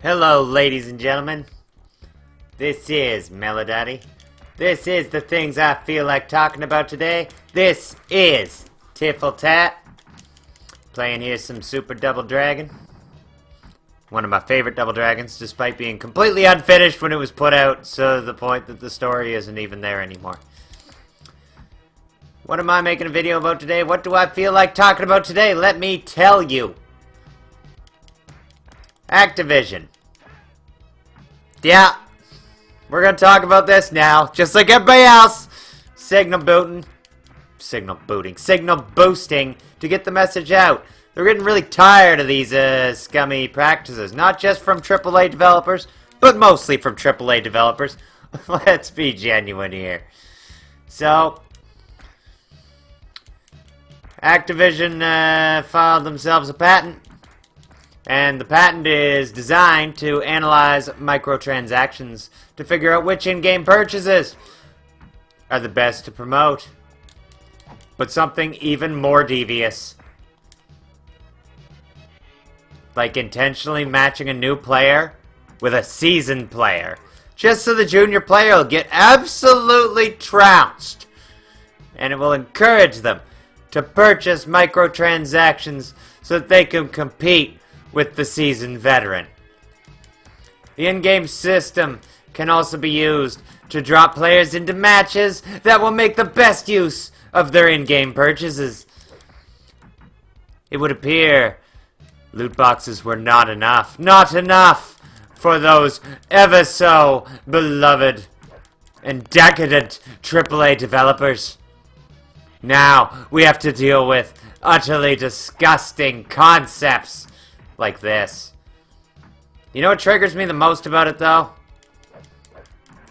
Hello, ladies and gentlemen. This is Melodaddy. This is the things I feel like talking about today. This is TIFLTAT. Playing here some Super Double Dragon. One of my favorite Double Dragons, despite being completely unfinished when it was put out, so to the point that the story isn't even there anymore. What am I making a video about today? What do I feel like talking about today? Let me tell you. Activision. Yeah, we're gonna talk about this now, just like everybody else. Signal boosting to get the message out. They're getting really tired of these scummy practices, not just from AAA developers, but mostly from AAA developers. Let's be genuine here. So, Activision filed themselves a patent. And the patent is designed to analyze microtransactions to figure out which in-game purchases are the best to promote. But something even more devious. Like intentionally matching a new player with a seasoned player. Just so the junior player will get absolutely trounced. And it will encourage them to purchase microtransactions so that they can compete with the seasoned veteran. The in-game system can also be used to drop players into matches that will make the best use of their in-game purchases. It would appear loot boxes were not enough. Not enough for those ever so beloved and decadent AAA developers. Now we have to deal with utterly disgusting concepts like this. You know what triggers me the most about it, though?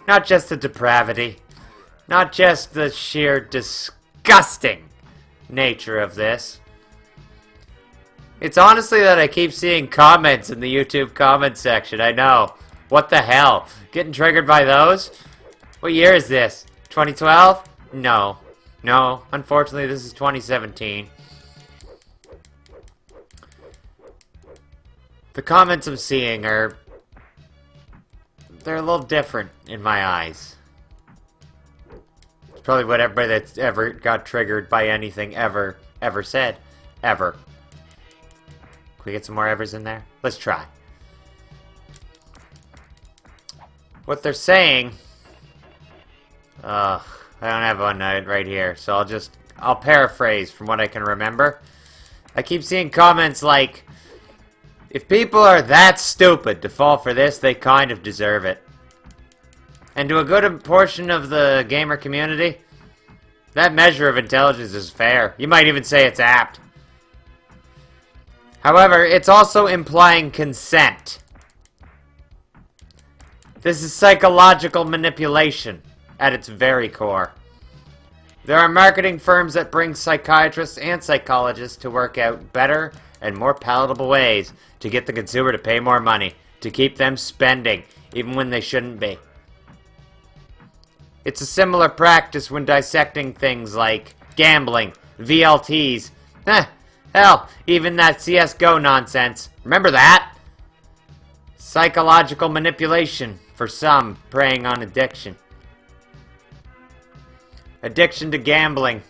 Not just the depravity. Not just the sheer disgusting nature of this. It's honestly that I keep seeing comments in the YouTube comment section. I know. What the hell? Getting triggered by those? What year is this? 2012? No. No. Unfortunately, this is 2017. The comments I'm seeing they're a little different in my eyes. It's probably what everybody that's ever got triggered by anything ever said. Ever. Can we get some more evers in there? Let's try. What they're saying... I don't have one right here, so I'll paraphrase from what I can remember. I keep seeing comments like, if people are that stupid to fall for this, they kind of deserve it. And to a good portion of the gamer community, that measure of intelligence is fair. You might even say it's apt. However, it's also implying consent. This is psychological manipulation at its very core. There are marketing firms that bring psychiatrists and psychologists to work out better and more palatable ways to get the consumer to pay more money, to keep them spending, even when they shouldn't be. It's a similar practice when dissecting things like gambling, VLTs, hell, even that CSGO nonsense. Remember that? Psychological manipulation for some, preying on addiction. Addiction to gambling.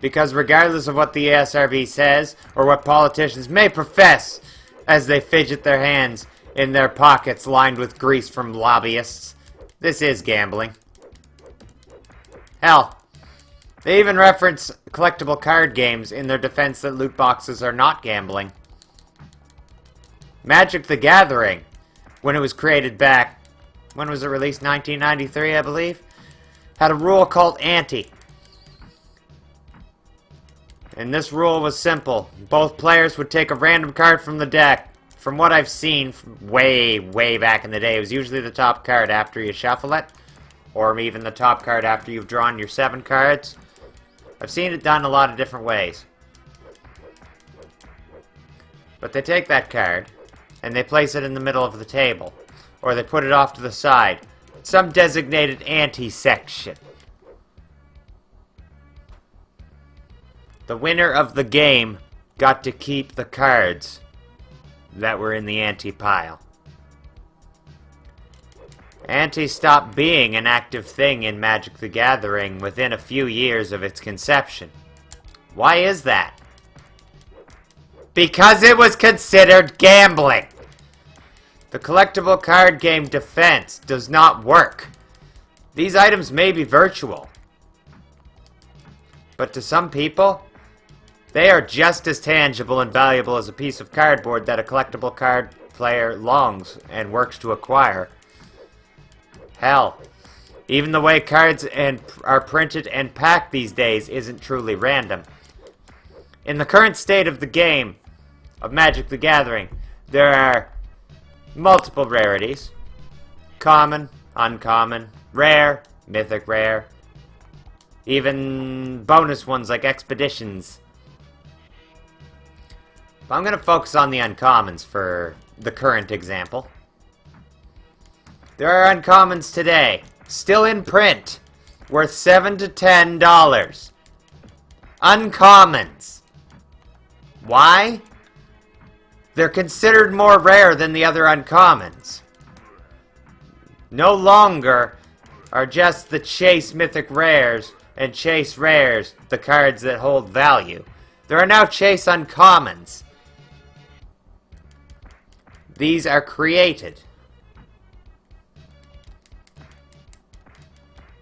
Because regardless of what the ASRB says, or what politicians may profess as they fidget their hands in their pockets lined with grease from lobbyists, this is gambling. Hell, they even reference collectible card games in their defense that loot boxes are not gambling. Magic the Gathering, when it was created back, when was it released? 1993, I believe? Had a rule called ante. And this rule was simple. Both players would take a random card from the deck. From what I've seen way back in the day, it was usually the top card after you shuffle it. Or even the top card after you've drawn your 7 cards. I've seen it done a lot of different ways. But they take that card, and they place it in the middle of the table. Or they put it off to the side. Some designated ante section. The winner of the game got to keep the cards that were in the ante pile. Ante stopped being an active thing in Magic the Gathering within a few years of its conception. Why is that? Because it was considered gambling! The collectible card game defense does not work. These items may be virtual, but to some people, they are just as tangible and valuable as a piece of cardboard that a collectible card player longs and works to acquire. Hell, even the way cards are printed and packed these days isn't truly random. In the current state of the game of Magic the Gathering, there are multiple rarities. Common, uncommon, rare, mythic rare, even bonus ones like expeditions. But I'm going to focus on the uncommons for the current example. There are uncommons today, still in print, worth $7 to $10. Uncommons. Why? They're considered more rare than the other uncommons. No longer are just the Chase Mythic Rares and Chase Rares the cards that hold value. There are now Chase Uncommons. These are created.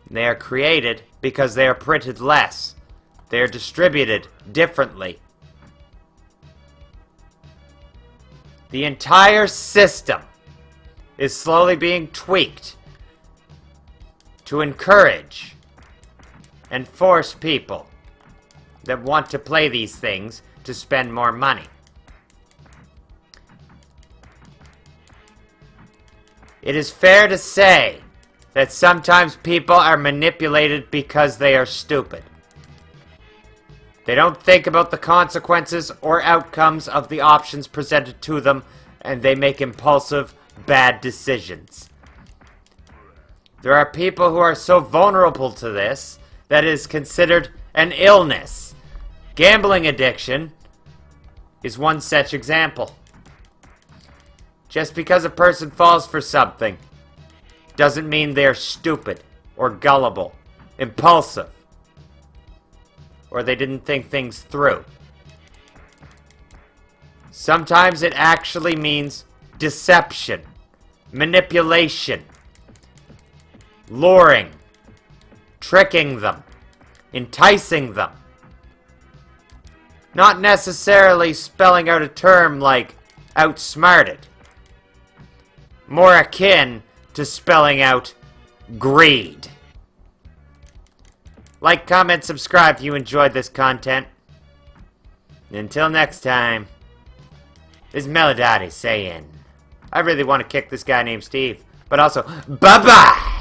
They are created because they are printed less. They are distributed differently. The entire system is slowly being tweaked to encourage and force people that want to play these things to spend more money. It is fair to say that sometimes people are manipulated because they are stupid. They don't think about the consequences or outcomes of the options presented to them, and they make impulsive, bad decisions. There are people who are so vulnerable to this that it is considered an illness. Gambling addiction is one such example. Just because a person falls for something doesn't mean they're stupid or gullible, impulsive, or they didn't think things through. Sometimes it actually means deception, manipulation, luring, tricking them, enticing them. Not necessarily spelling out a term like outsmarted. More akin to spelling out greed. Like, comment, subscribe if you enjoyed this content. Until next time, this is Melodati saying, I really want to kick this guy named Steve, but also, bye-bye!